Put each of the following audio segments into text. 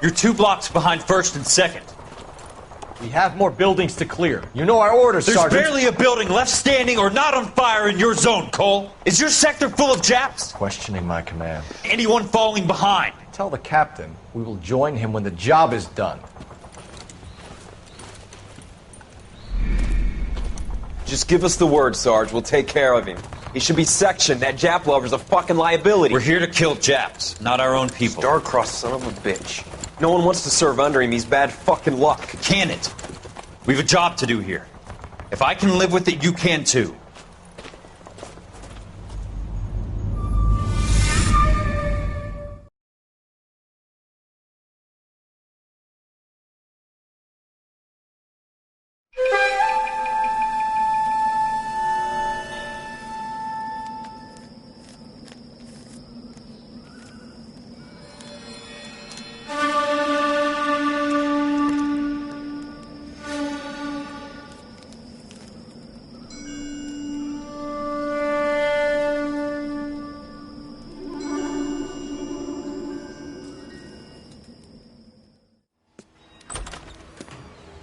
You're 2 blocks behind 1st and 2nd. We have more buildings to clear. You know our orders, Sergeant. There's barely a building left standing or not on fire in your zone, Cole. Is your sector full of Japs? Questioning my command. Anyone falling behind? Tell the captain we will join him when the job is done. Just give us the word, Sarge. We'll take care of him. He should be sectioned. That Jap lover's a fucking liability. We're here to kill Japs, not our own people. Star-crossed son of a bitch. No one wants to serve under him. He's bad fucking luck. Can it? We've a job to do here. If I can live with it, you can too.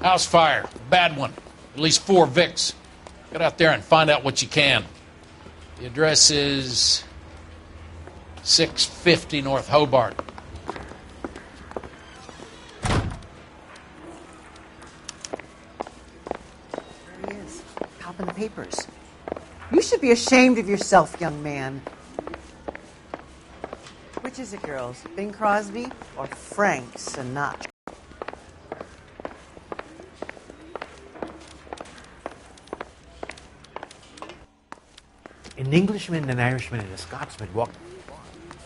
House fire. Bad one. At least 4 Vicks. Get out there and find out what you can. The address is 650 North Hobart. There he is, copping the papers. You should be ashamed of yourself, young man. Which is it, girls? Bing Crosby or Frank Sinatra? An Englishman, an Irishman, and a Scotsman walked into the bar.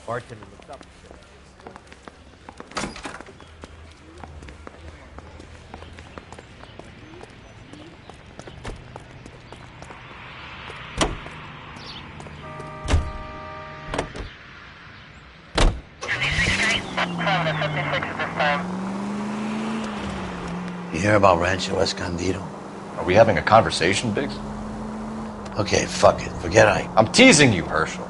Bartender looked up and You hear about Rancho Escondido? Are we having a conversation, Biggs? Okay, fuck it. Forget I'm teasing you, Herschel.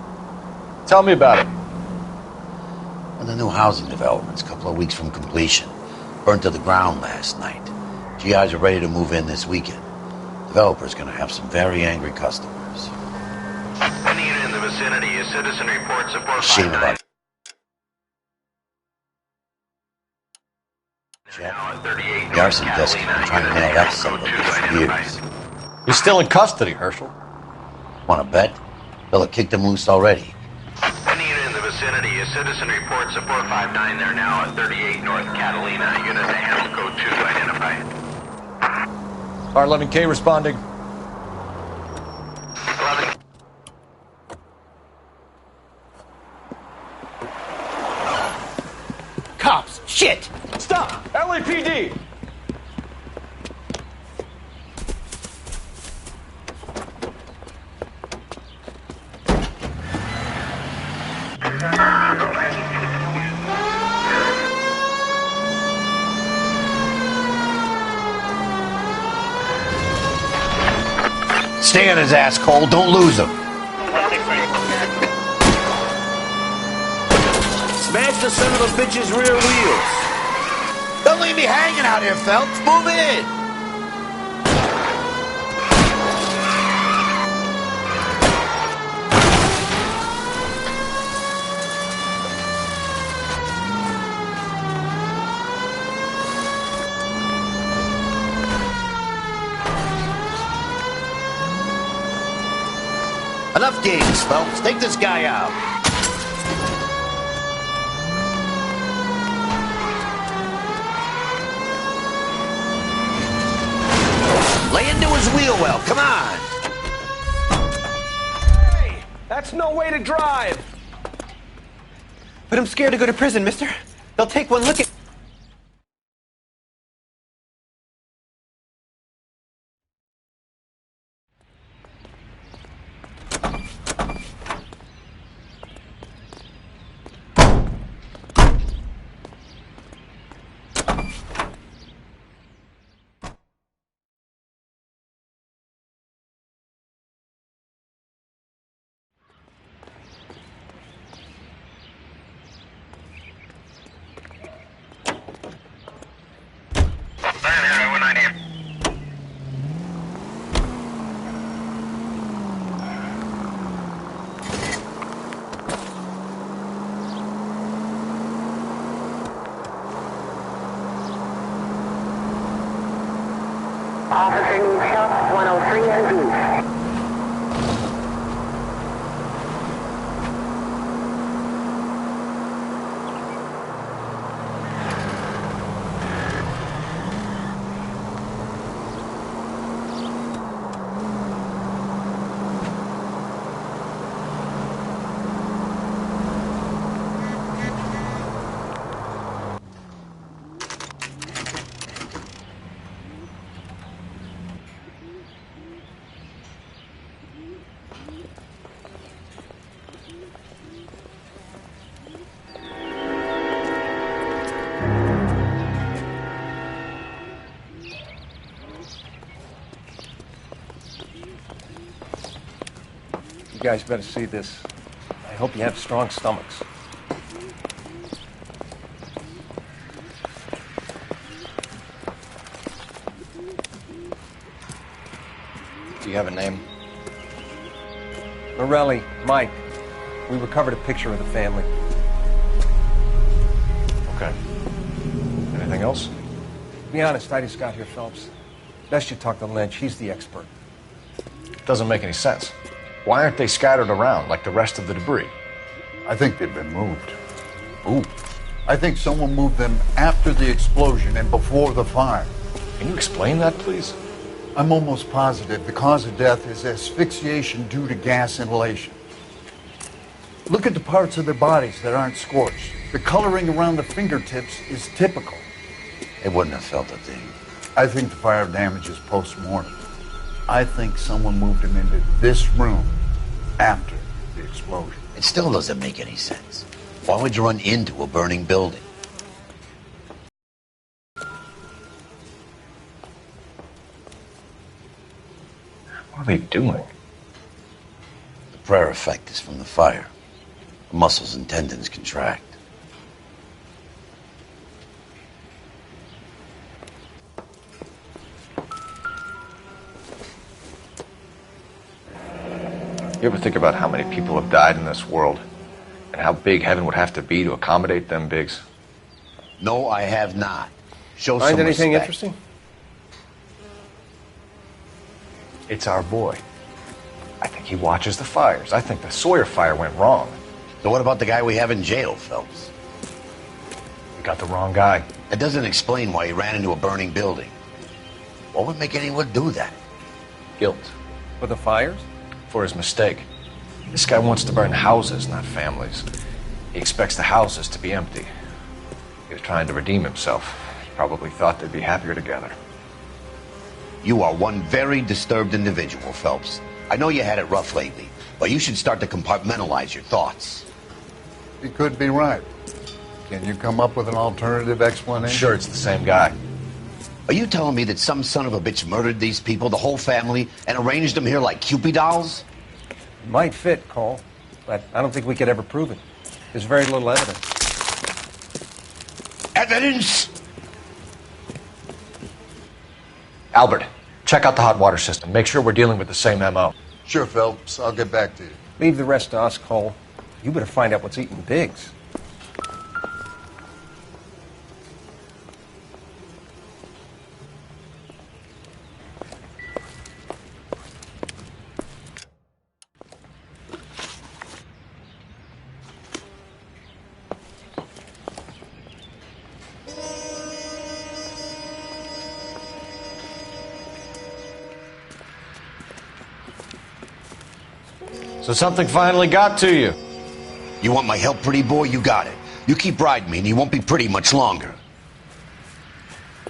Tell me about it. One of the new housing developments, a couple of weeks from completion. Burned to the ground last night. GIs are ready to move in this weekend. Developer's gonna have some very angry customers. Any unit in the vicinity, a citizen reports a 459. Shame about it. The Arson desk has been trying to nail that son of a bitch for years. He's still in custody, Herschel. Wanna bet? They'll have kicked him loose already. Any unit in the vicinity, a citizen reports a 459 there now at 38 North Catalina. Unit to handle code 2 identified. R11K responding. 11. cops! Shit! Stop! LAPD! Stay on his ass, Cole. Don't lose him. Smash the son of a bitch's rear wheels. Don't leave me hanging out here, Phelps. Move in. Enough games, Phelps. Take this guy out. Lay into his wheel well. Come on. Hey, that's no way to drive. But I'm scared to go to prison, mister. They'll take one look at... Officer needs help, 103 and East. You guys better see this. I hope you have strong stomachs. Do you have a name? Morelli, Mike. We recovered a picture of the family. Okay. Anything else? To be honest, I just got here, Phelps. Best you talk to Lynch. He's the expert. Doesn't make any sense. Why aren't they scattered around like the rest of the debris? I think they've been moved. Ooh. I think someone moved them after the explosion and before the fire. Can you explain that, please? I'm almost positive the cause of death is asphyxiation due to gas inhalation. Look at the parts of their bodies that aren't scorched. The coloring around the fingertips is typical. They wouldn't have felt a thing. I think the fire damage is post-mortem. I think someone moved him into this room after the explosion. It still doesn't make any sense. Why would you run into a burning building? What are they doing? The prayer effect is from the fire. The muscles and tendons contract. You ever think about how many people have died in this world? And how big heaven would have to be to accommodate them bigs? No, I have not. Show Find some anything respect. interesting? It's our boy. I think he watches the fires. I think the Sawyer fire went wrong. So what about the guy we have in jail, Phelps? We got the wrong guy. That doesn't explain why he ran into a burning building. What would make anyone do that? Guilt. For the fires? For his mistake. This guy wants to burn houses, not families. He expects the houses to be empty. He was trying to redeem himself. He probably thought they'd be happier together. You are one very disturbed individual, Phelps. I know you had it rough lately, but you should start to compartmentalize your thoughts. He could be right. Can you come up with an alternative explanation? Sure, it's the same guy. Are you telling me that some son of a bitch murdered these people, the whole family, and arranged them here like Cupid dolls? It might fit, Cole, but I don't think we could ever prove it. There's very little evidence. Evidence? Albert, check out the hot water system. Make sure we're dealing with the same MO. Sure, Phelps. I'll get back to you. Leave the rest to us, Cole. You better find out what's eating Biggs. So something finally got to you. You want my help, pretty boy? You got it. You keep riding me, and you won't be pretty much longer.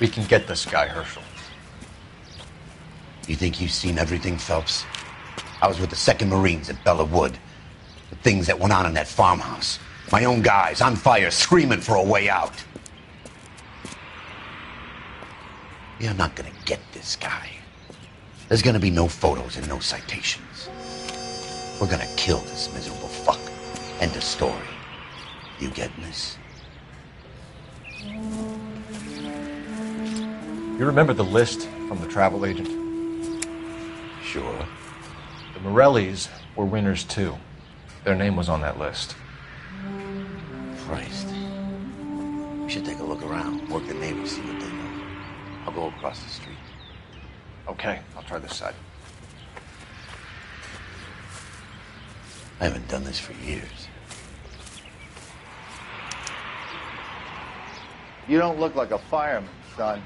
We can get this guy, Herschel. You think you've seen everything, Phelps? I was with the 2nd Marines at Bella Wood. The things that went on in that farmhouse. My own guys on fire, screaming for a way out. You're not gonna get this guy. There's gonna be no photos and no citations. We're gonna kill this miserable fuck. End of story. You getting this? You remember the list from the travel agent? Sure. The Morellis were winners too. Their name was on that list. Christ. We should take a look around. Work the neighbors, see what they know. I'll go across the street. Okay, I'll try this side. I haven't done this for years. You don't look like a fireman, son.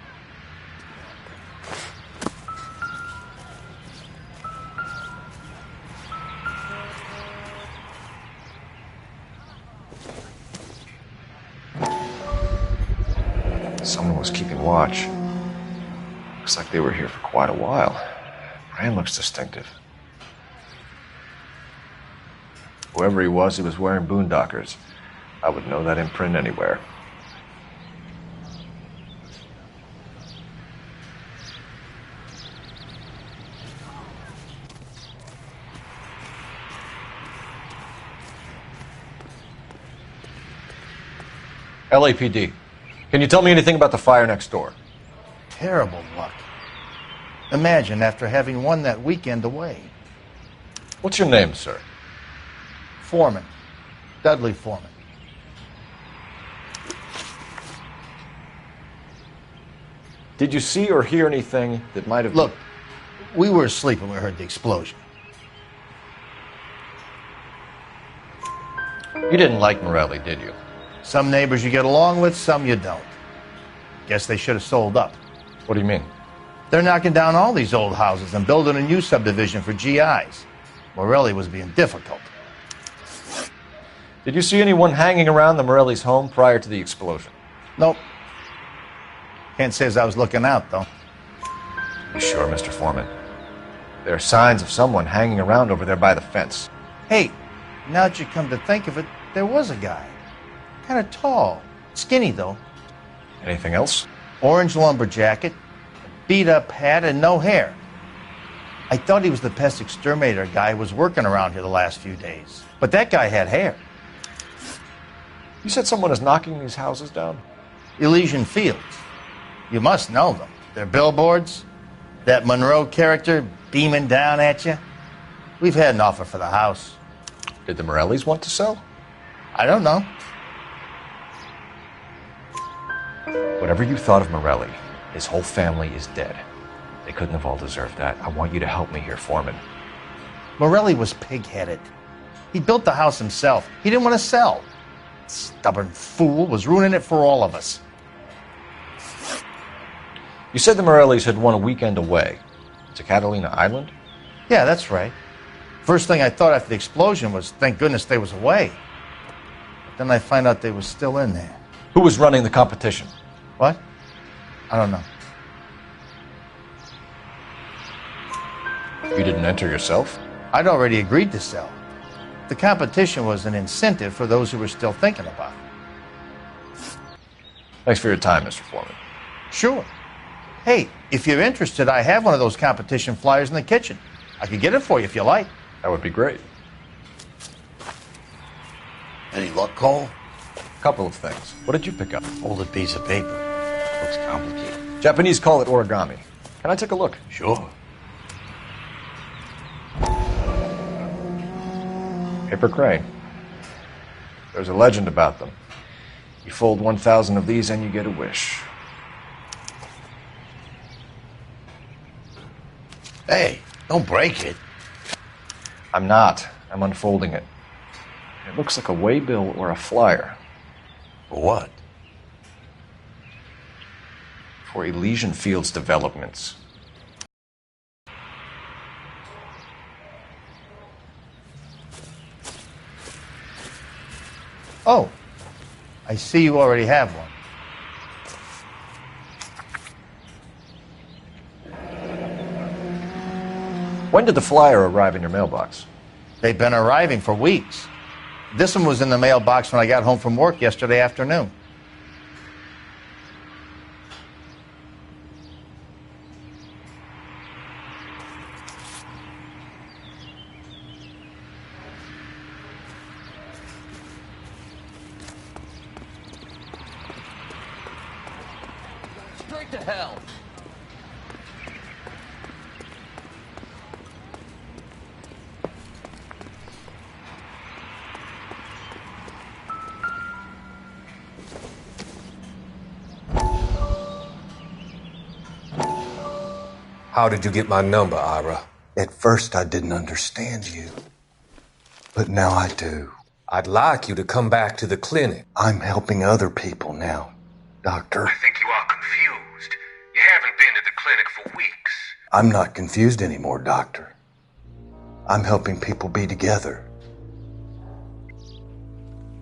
Someone was keeping watch. Looks like they were here for quite a while. Brand looks distinctive. Whoever he was wearing boondockers. I would know that imprint anywhere. LAPD. Can you tell me anything about the fire next door? Terrible luck. Imagine after having won that weekend away. What's your name, sir? Foreman. Dudley Foreman. Did you see or hear anything that might have... Look, we were asleep when we heard the explosion. You didn't like Morelli, did you? Some neighbors you get along with, some you don't. Guess they should have sold up. What do you mean? They're knocking down all these old houses and building a new subdivision for GIs. Morelli was being difficult. Did you see anyone hanging around the Morelli's home prior to the explosion? Nope. Can't say as I was looking out, though. You sure, Mr. Foreman? There are signs of someone hanging around over there by the fence. Hey, now that you come to think of it, there was a guy. Kind of tall. Skinny, though. Anything else? Orange lumber jacket, beat-up hat, and no hair. I thought he was the pest exterminator guy who was working around here the last few days. But that guy had hair. You said someone is knocking these houses down? Elysian Fields. You must know them. They're billboards. That Monroe character beaming down at you. We've had an offer for the house. Did the Morellis want to sell? I don't know. Whatever you thought of Morelli, his whole family is dead. They couldn't have all deserved that. I want you to help me here, Foreman. Morelli was pig-headed. He built the house himself. He didn't want to sell. Stubborn fool was ruining it for all of us. You said the Morellis had won a weekend away to Catalina Island? Yeah, that's right. First thing I thought after the explosion was, thank goodness they was away. But then I find out they was still in there. Who was running the competition? What? I don't know. You didn't enter yourself? I'd already agreed to sell. The competition was an incentive for those who were still thinking about it. Thanks for your time, Mr. Foreman. Sure. Hey, if you're interested, I have one of those competition flyers in the kitchen. I could get it for you if you like. That would be great. Any luck, Cole? Couple of things. What did you pick up? Folded piece of paper. Looks complicated. Japanese call it origami. Can I take a look? Sure. Paper crane. There's a legend about them. You fold 1,000 of these and you get a wish. Hey, don't break it. I'm not. I'm unfolding it. It looks like a waybill or a flyer. For what? For Elysian Fields developments. Oh, I see you already have one. When did the flyer arrive in your mailbox? They've been arriving for weeks. This one was in the mailbox when I got home from work yesterday afternoon. Straight to hell. How did you get my number, Ira? At first, I didn't understand you. But now I do. I'd like you to come back to the clinic. I'm helping other people now, Doctor. I think you are confused. You haven't been to the clinic for weeks. I'm not confused anymore, Doctor. I'm helping people be together.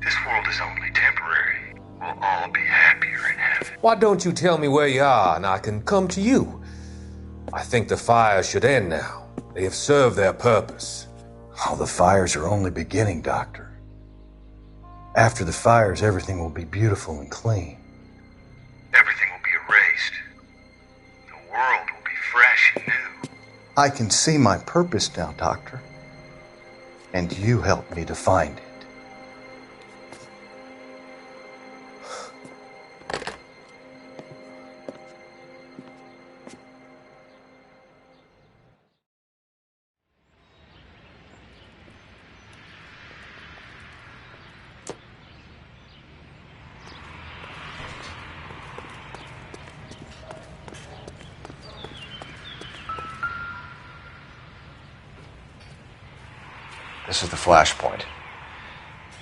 This world is only temporary. We'll all be happier in heaven. Why don't you tell me where you are and I can come to you? I think the fires should end now. They have served their purpose. Oh, the fires are only beginning, Doctor. After the fires, everything will be beautiful and clean. Everything will be erased. The world will be fresh and new. I can see my purpose now, Doctor. And you helped me to find it. This is the flashpoint.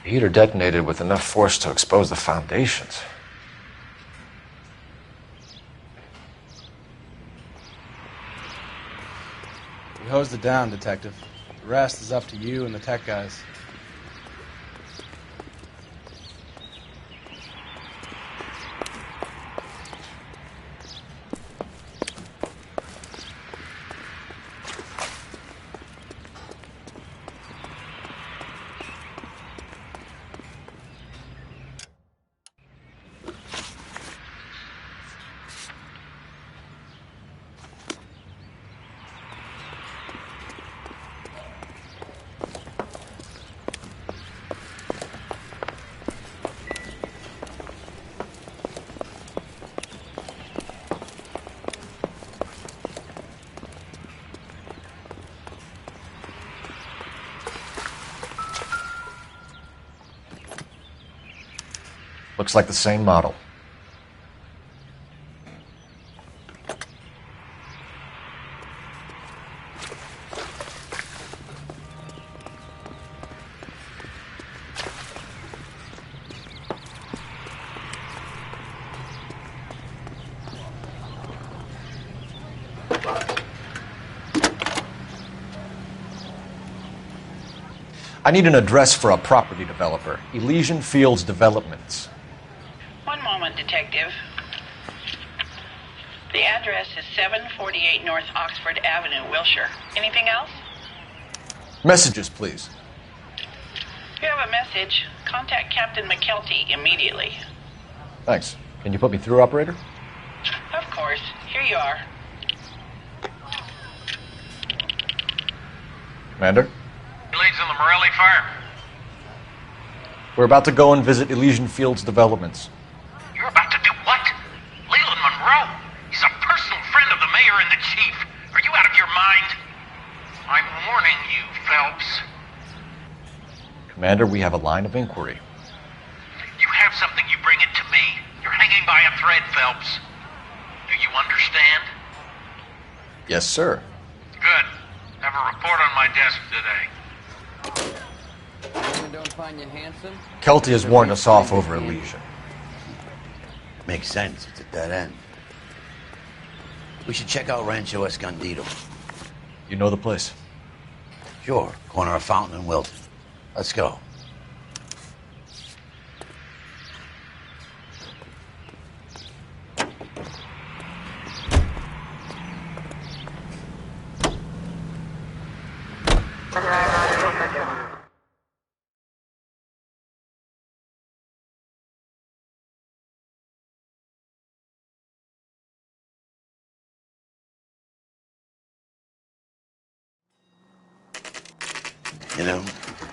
The heater detonated with enough force to expose the foundations. We hosed it down, Detective. The rest is up to you and the tech guys. Looks like the same model. I need an address for a property developer. Elysian Fields Developments. One moment, Detective. The address is 748 North Oxford Avenue, Wilshire. Anything else? Messages, please. If you have a message, contact Captain McKelty immediately. Thanks. Can you put me through, operator? Of course. Here you are. Commander? Leads on the Morelli fire. We're about to go and visit Elysian Fields Developments. You're about to do what? Leland Monroe. He's a personal friend of the mayor and the chief. Are you out of your mind? I'm warning you, Phelps. Commander, we have a line of inquiry. You have something, you bring it to me. You're hanging by a thread, Phelps. Do you understand? Yes, sir. Good. Have a report on my desk today. Don't find you handsome? Kelty has warned us off over Elysian. Makes sense. It's a dead end. We should check out Rancho Escondido. You know the place? Sure. Corner of Fountain and Wilton. Let's go. You know,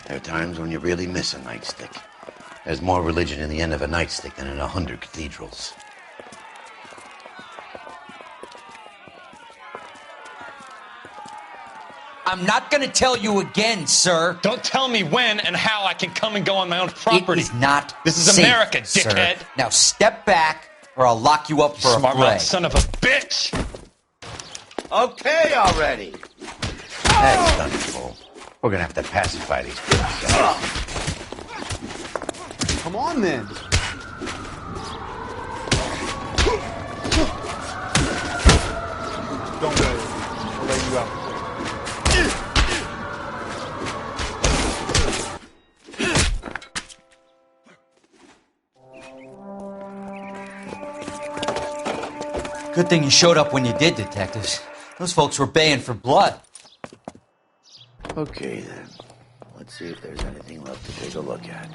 there are times when you really miss a nightstick. There's more religion in the end of a nightstick than in 100 cathedrals. I'm not going to tell you again, sir. Don't tell me when and how I can come and go on my own property. It is not This is safe, America, dickhead. Sir. Now step back, or I'll lock you up for Smart a fray. mouth son of a bitch! Okay already. Hey, done, Cole. We're gonna have to pacify these guys. Come on, then. Don't worry. I'll lay you out. Good thing you showed up when you did, detectives. Those folks were baying for blood. Okay, then. Let's see if there's anything left to take a look at.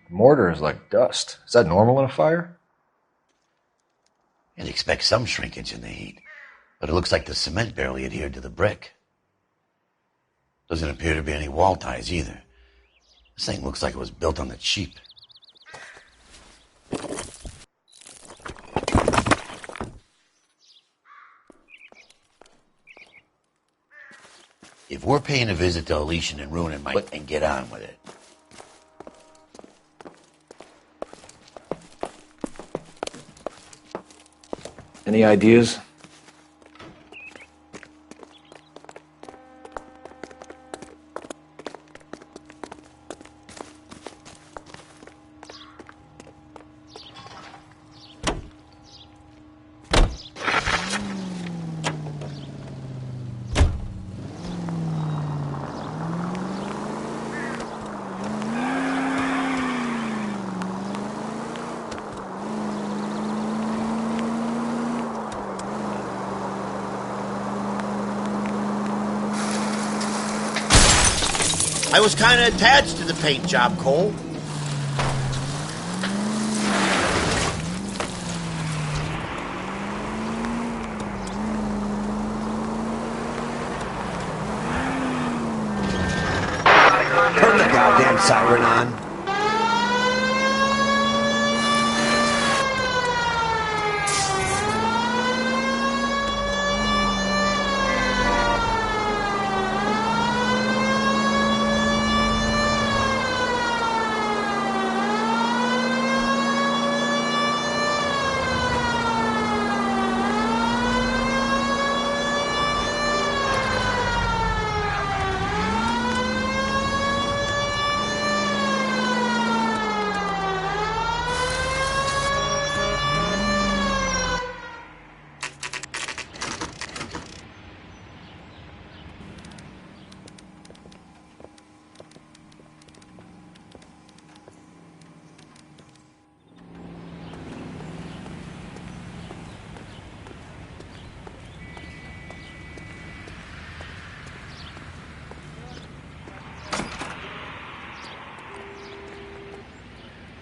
Mortar is like dust. Is that normal in a fire? You'd expect some shrinkage in the heat, but it looks like the cement barely adhered to the brick. Doesn't appear to be any wall ties either. This thing looks like it was built on the cheap. If we're paying a visit to Elysian and ruining my foot, and get on with it. Any ideas? I was kind of attached to the paint job, Cole. Turn the goddamn siren on.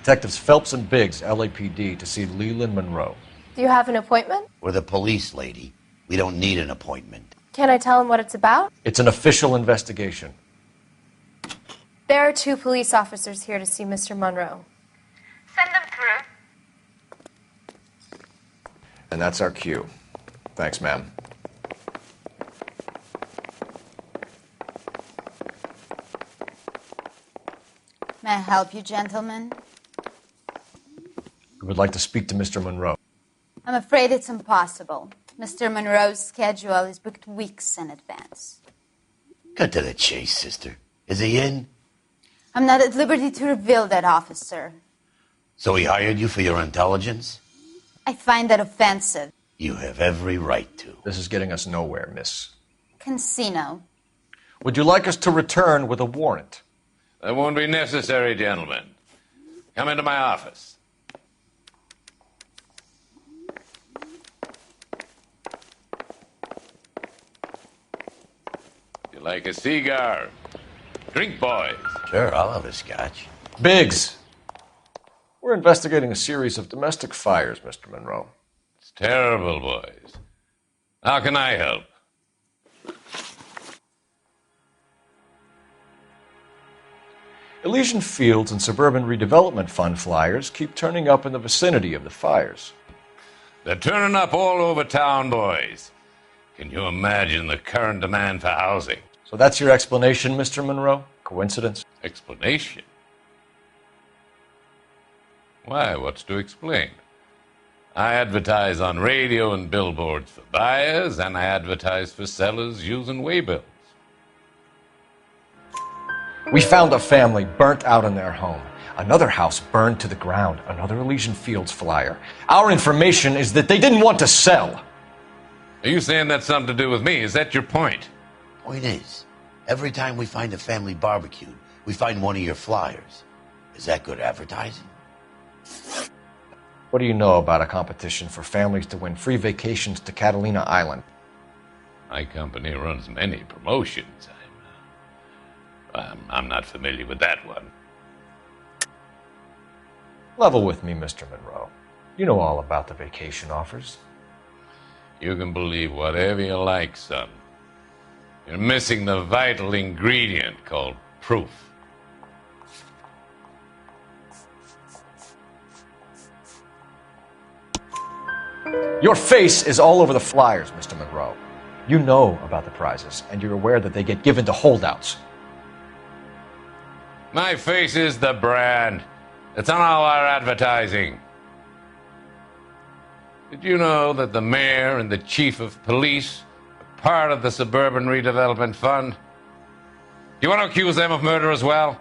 Detectives Phelps and Biggs, LAPD, to see Leland Monroe. Do you have an appointment? We're the police, lady. We don't need an appointment. Can I tell him what it's about? It's an official investigation. There are 2 police officers here to see Mr. Monroe. Send them through. And that's our cue. Thanks, ma'am. May I help you, gentlemen? We would like to speak to Mr. Monroe. I'm afraid it's impossible. Mr. Monroe's schedule is booked weeks in advance. Cut to the chase, sister. Is he in? I'm not at liberty to reveal that, officer. So he hired you for your intelligence? I find that offensive. You have every right to. This is getting us nowhere, miss. Casino. Would you like us to return with a warrant? That won't be necessary, gentlemen. Come into my office. You like a cigar? Drink, boys. Sure, I'll have a scotch. Biggs! We're investigating a series of domestic fires, Mr. Monroe. It's terrible, boys. How can I help? Elysian Fields and Suburban Redevelopment Fund flyers keep turning up in the vicinity of the fires. They're turning up all over town, boys. Can you imagine the current demand for housing? So that's your explanation, Mr. Monroe? Coincidence? Explanation? Why, what's to explain? I advertise on radio and billboards for buyers, and I advertise for sellers using waybills. We found a family burnt out in their home. Another house burned to the ground. Another Elysian Fields flyer. Our information is that they didn't want to sell. Are you saying that's something to do with me? Is that your point? Point is, every time we find a family barbecued, we find one of your flyers. Is that good advertising? What do you know about a competition for families to win free vacations to Catalina Island? My company runs many promotions. I'm not familiar with that one. Level with me, Mr. Monroe. You know all about the vacation offers. You can believe whatever you like, son. You're missing the vital ingredient called proof. Your face is all over the flyers, Mr. Monroe. You know about the prizes, and you're aware that they get given to holdouts. My face is the brand. It's on all our advertising. Did you know that the mayor and the chief of police are part of the Suburban Redevelopment Fund? Do you want to accuse them of murder as well?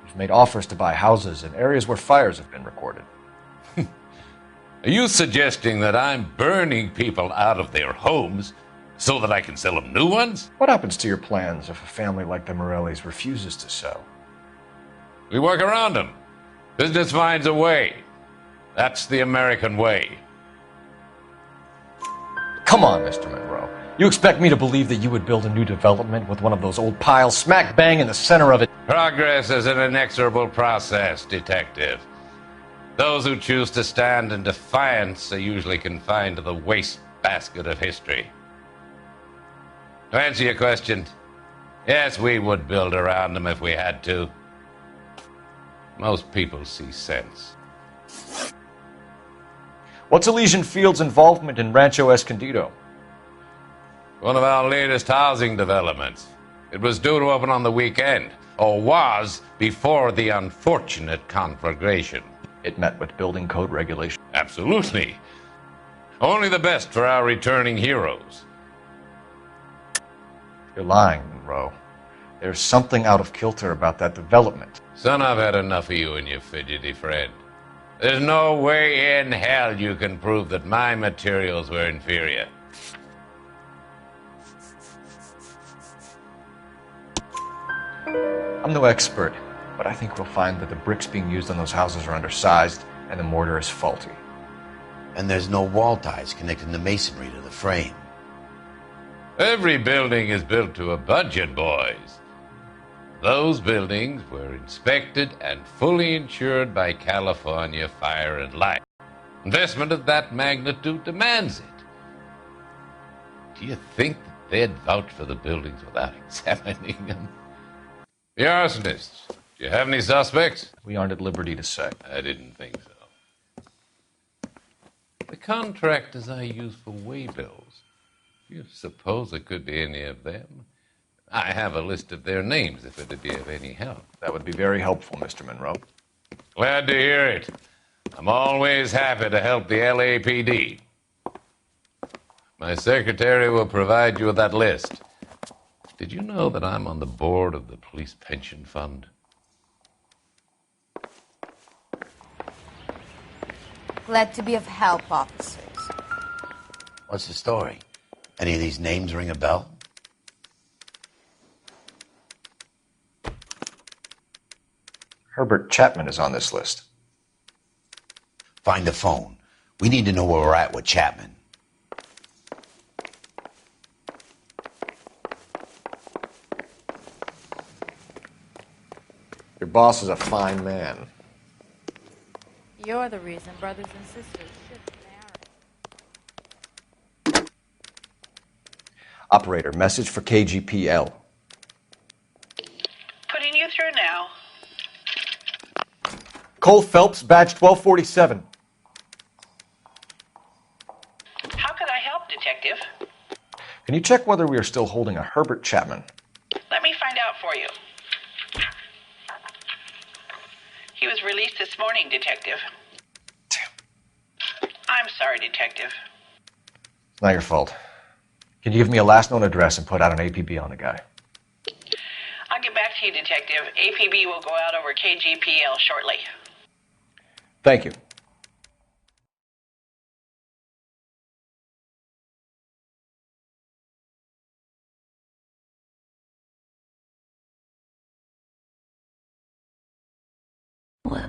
You've made offers to buy houses in areas where fires have been recorded. Are you suggesting that I'm burning people out of their homes so that I can sell them new ones? What happens to your plans if a family like the Morellis refuses to sell? We work around them. Business finds a way. That's the American way. Come on, Mr. Monroe. You expect me to believe that you would build a new development with one of those old piles smack bang in the center of it? Progress is an inexorable process, Detective. Those who choose to stand in defiance are usually confined to the wastebasket of history. To answer your question, yes, we would build around them if we had to. Most people see sense. What's Elysian Fields' involvement in Rancho Escondido? One of our latest housing developments. It was due to open on the weekend, or was before the unfortunate conflagration. It met with building code regulations. Absolutely. Only the best for our returning heroes. You're lying, Monroe. There's something out of kilter about that development. Son, I've had enough of you and your fidgety friend. There's no way in hell you can prove that my materials were inferior. I'm no expert, but I think we'll find that the bricks being used on those houses are undersized and the mortar is faulty. And there's no wall ties connecting the masonry to the frame. Every building is built to a budget, boys. Those buildings were inspected and fully insured by California Fire and Life. Investment of that magnitude demands it. Do you think that they'd vouch for the buildings without examining them? The arsonists. Do you have any suspects? We aren't at liberty to say. I didn't think so. The contractors I use for waybills. Do you suppose it could be any of them? I have a list of their names if it'd be of any help. That would be very helpful, Mr. Monroe. Glad to hear it. I'm always happy to help the LAPD. My secretary will provide you with that list. Did you know that I'm on the board of the police pension fund? Glad to be of help, officers. What's the story? Any of these names ring a bell? Herbert Chapman is on this list. Find the phone. We need to know where we're at with Chapman. Your boss is a fine man. You're the reason brothers and sisters should marry. Operator, message for KGPL. Cole Phelps, badge 1247. How could I help, Detective? Can you check whether we are still holding a Herbert Chapman? Let me find out for you. He was released this morning, Detective. I'm sorry, Detective. It's not your fault. Can you give me a last known address and put out an APB on the guy? I'll get back to you, Detective. APB will go out over KGPL shortly. Thank you.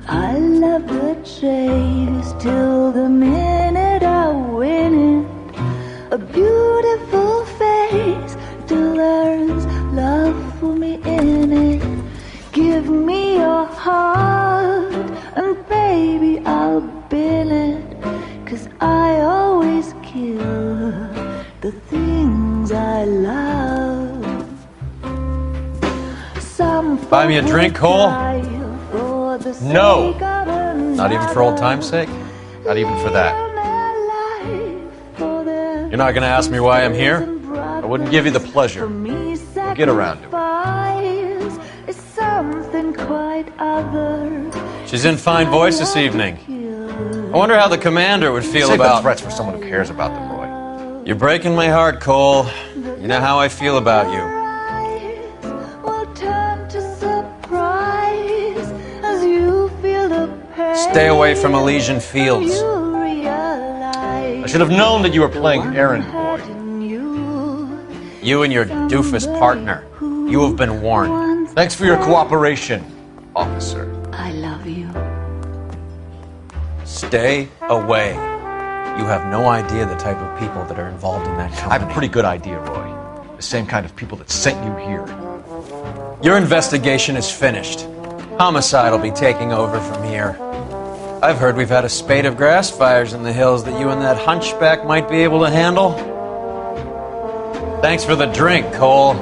I love the chase till the minute I win it. A beautiful face till there's love for me in it. Give me your heart and baby I'll bill it. 'Cause I always kill the things I love. Some Buy me a drink, Cole? No. Not even for old time's sake? Not even for that. You're not going to ask me why I'm here? I wouldn't give you the pleasure. We'll get around to it. She's in fine voice this evening. I wonder how the commander would feel Save about... the threats for someone who cares about them, Roy. You're breaking my heart, Cole. You know how I feel about you. Stay away from Elysian Fields. I should have known that you were playing errand boy. You and your doofus partner. You have been warned. Thanks for your cooperation, officer. I love you. Stay away. You have no idea the type of people that are involved in that company. I have a pretty good idea, Roy. The same kind of people that sent you here. Your investigation is finished. Homicide will be taking over from here. I've heard we've had a spate of grass fires in the hills that you and that hunchback might be able to handle. Thanks for the drink, Cole.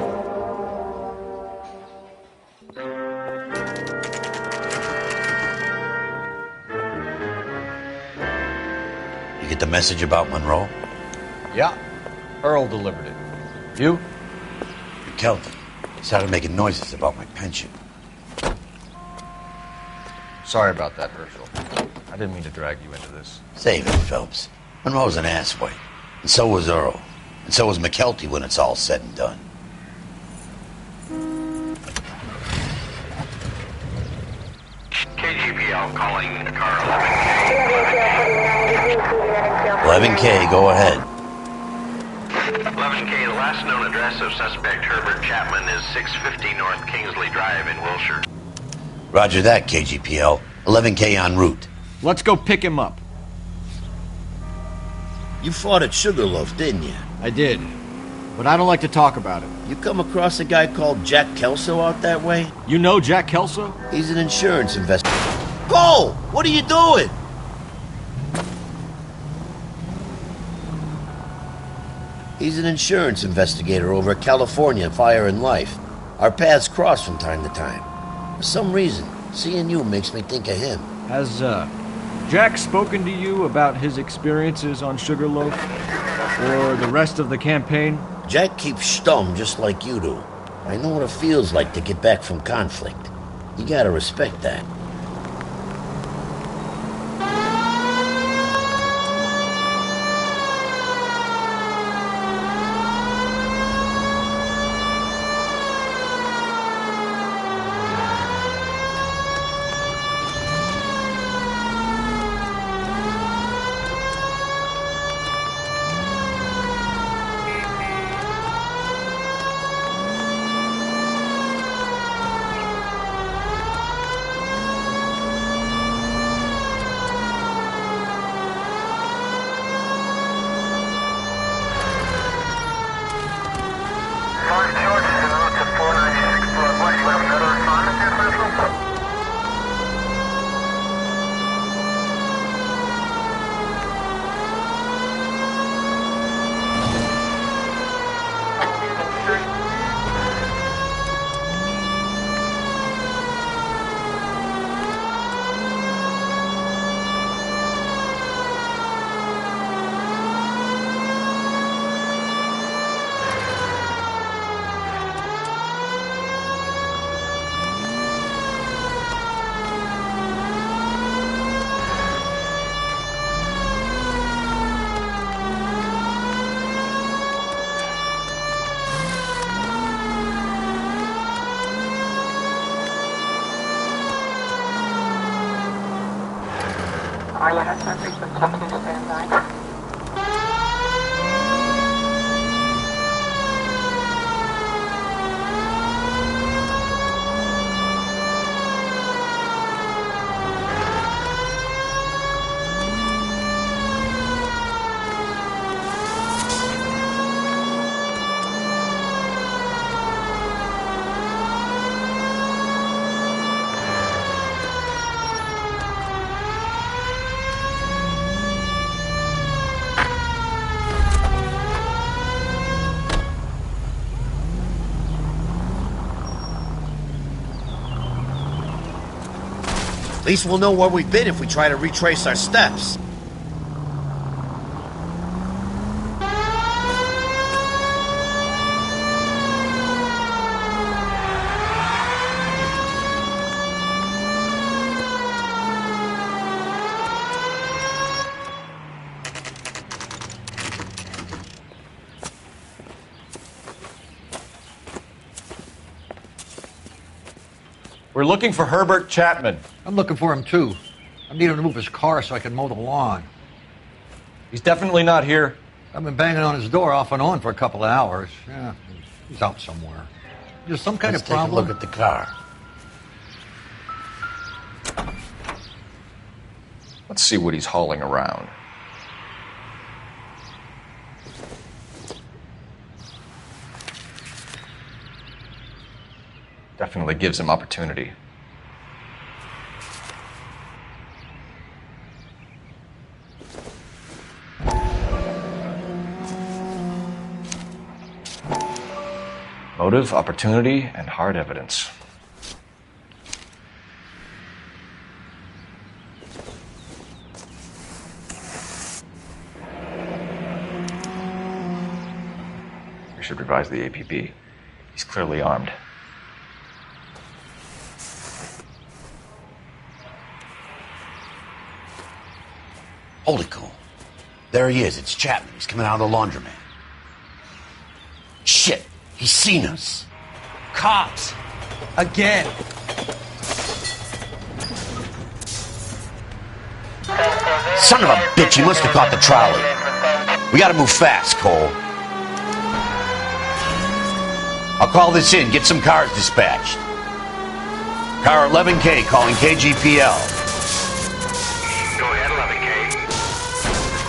You get the message about Monroe? Yeah. Earl delivered it. You? Kelton. He started making noises about my pension. Sorry about that, Herschel. I didn't mean to drag you into this. Save it, Phelps. Monroe's an asswipe. And so was Earl. And so was McKelty when it's all said and done. KGPL calling car 11K. 11K, go ahead. 11K, the last known address of suspect Herbert Chapman is 650 North Kingsley Drive in Wilshire. Roger that, KGPL. 11K en route. Let's go pick him up. You fought at Sugarloaf, didn't you? I did. But I don't like to talk about it. You come across a guy called Jack Kelso out that way? You know Jack Kelso? He's an insurance investor. Cole! What are you doing? He's an insurance investigator over at California Fire and Life. Our paths cross from time to time. For some reason, seeing you makes me think of him. Has, Jack spoken to you about his experiences on Sugarloaf? Or the rest of the campaign? Jack keeps stum just like you do. I know what it feels like to get back from conflict. You gotta respect that. At least we'll know where we've been if we try to retrace our steps. We're looking for Herbert Chapman. I'm looking for him, too. I need him to move his car so I can mow the lawn. He's definitely not here. I've been banging on his door off and on for a couple of hours. Yeah, he's out somewhere. There's some kind of problem. Let's take a look at the car. Let's see what he's hauling around. Definitely gives him opportunity. Motive, opportunity, and hard evidence. We should revise the APB. He's clearly armed. Hold it, Cole. There he is. It's Chapman. He's coming out of the laundromat. Shit. He's seen us. Cops! Again! Son of a bitch, he must have caught the trolley. We gotta move fast, Cole. I'll call this in, get some cars dispatched. Car 11K calling KGPL. Go ahead, 11K.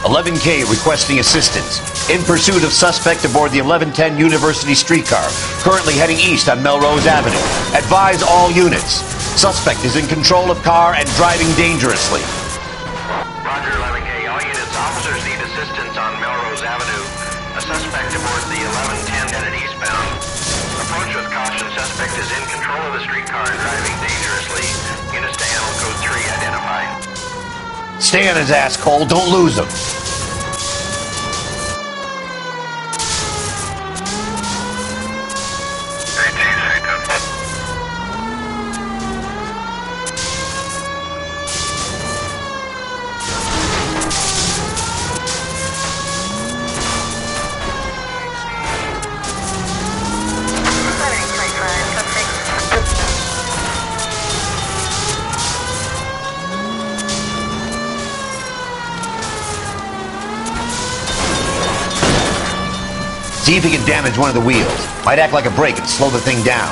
11K requesting assistance. In pursuit of suspect aboard the 1110 University streetcar, currently heading east on Melrose Avenue. Advise all units. Suspect is in control of car and driving dangerously. Roger, 11K. All units, officers need assistance on Melrose Avenue. A suspect aboard the 1110 headed eastbound. Approach with caution. Suspect is in control of the streetcar and driving dangerously. Units to handle code 3 identified. Stay on his ass, Cole. Don't lose him. See if he can damage one of the wheels. Might act like a brake and slow the thing down.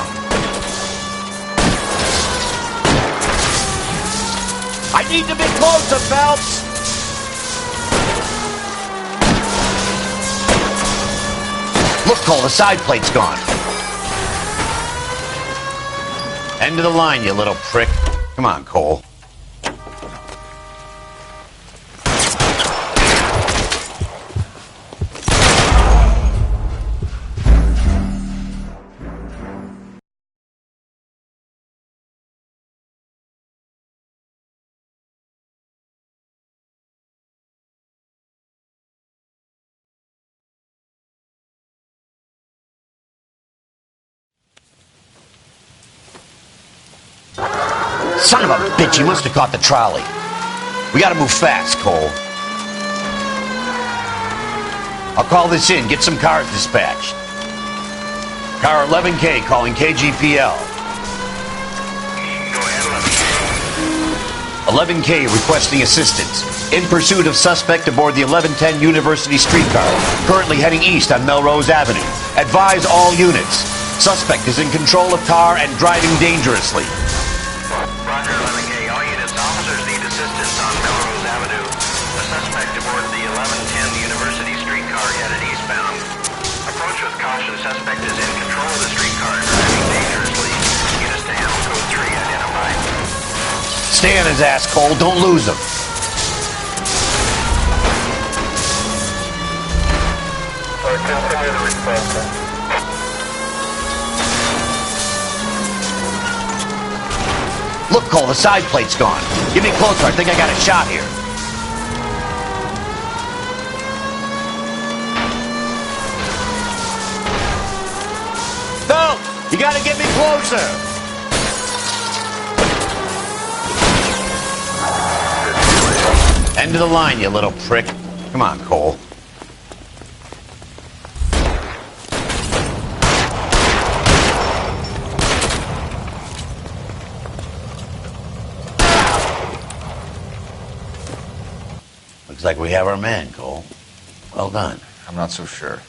I need to be closer, Phelps! Look, Cole, the side plate's gone. End of the line, you little prick. Come on, Cole. Son of a bitch, he must have caught the trolley. We gotta move fast, Cole. I'll call this in, get some cars dispatched. Car 11K calling KGPL. Go ahead, 11K. 11K requesting assistance. In pursuit of suspect aboard the 1110 University streetcar, currently heading east on Melrose Avenue. Advise all units. Suspect is in control of car and driving dangerously. Roger, 11K. All units, officers need assistance on Melrose Avenue. A suspect aboard the 1110 University streetcar headed eastbound. Approach with caution. Suspect is in control of the streetcar and driving dangerously. Units to handle code 3 identified. Stay on his ass, Cole. Don't lose him. Continue the response. Look, Cole, the side plate's gone. Get me closer. I think I got a shot here. No! You gotta get me closer! End of the line, you little prick. Come on, Cole. Looks like we have our man, Cole. Well done. I'm not so sure.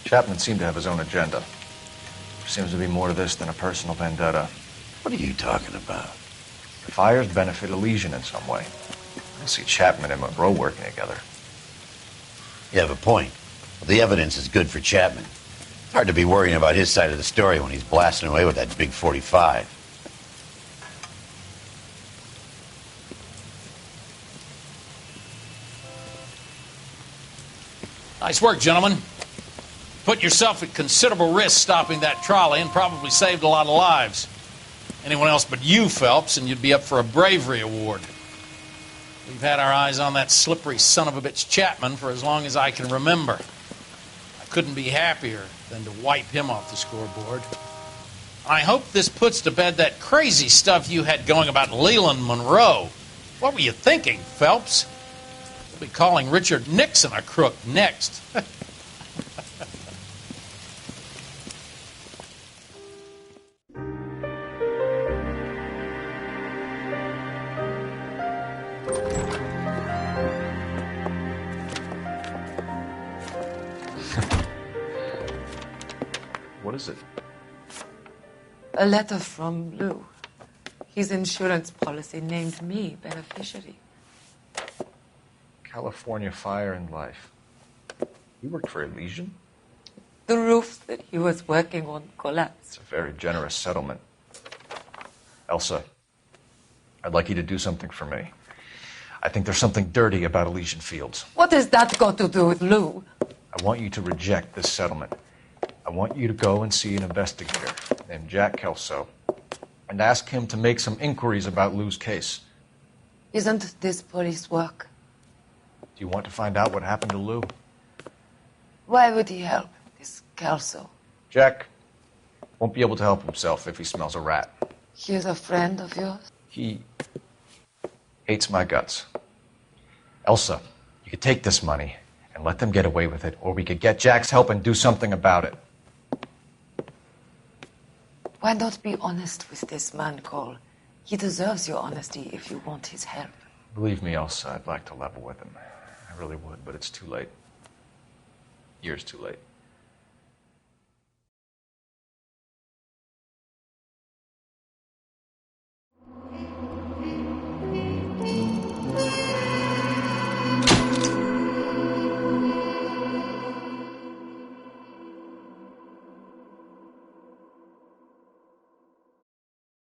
Chapman seemed to have his own agenda. There seems to be more to this than a personal vendetta. What are you talking about? The fires benefit Elysian in some way. I don't see Chapman and Monroe working together. You have a point. The evidence is good for Chapman. It's hard to be worrying about his side of the story when he's blasting away with that big 45. Nice work, gentlemen. Put yourself at considerable risk stopping that trolley and probably saved a lot of lives. Anyone else but you, Phelps, and you'd be up for a bravery award. We've had our eyes on that slippery son of a bitch Chapman for as long as I can remember. I couldn't be happier than to wipe him off the scoreboard. I hope this puts to bed that crazy stuff you had going about Leland Monroe. What were you thinking, Phelps? We'll be calling Richard Nixon a crook next. What is it? A letter from Lou. His insurance policy named me beneficiary. California Fire and Life. You worked for Elysian? The roof that he was working on collapsed. It's a very generous settlement. Elsa, I'd like you to do something for me. I think there's something dirty about Elysian Fields. What has that got to do with Lou? I want you to reject this settlement. I want you to go and see an investigator named Jack Kelso and ask him to make some inquiries about Lou's case. Isn't this police work? Do you want to find out what happened to Lou? Why would he help, this Kelso? Jack won't be able to help himself if he smells a rat. He is a friend of yours? He hates my guts. Elsa, you could take this money and let them get away with it, or we could get Jack's help and do something about it. Why not be honest with this man, Cole? He deserves your honesty if you want his help. Believe me, Elsa, I'd like to level with him. I really would, but it's too late. Years too late.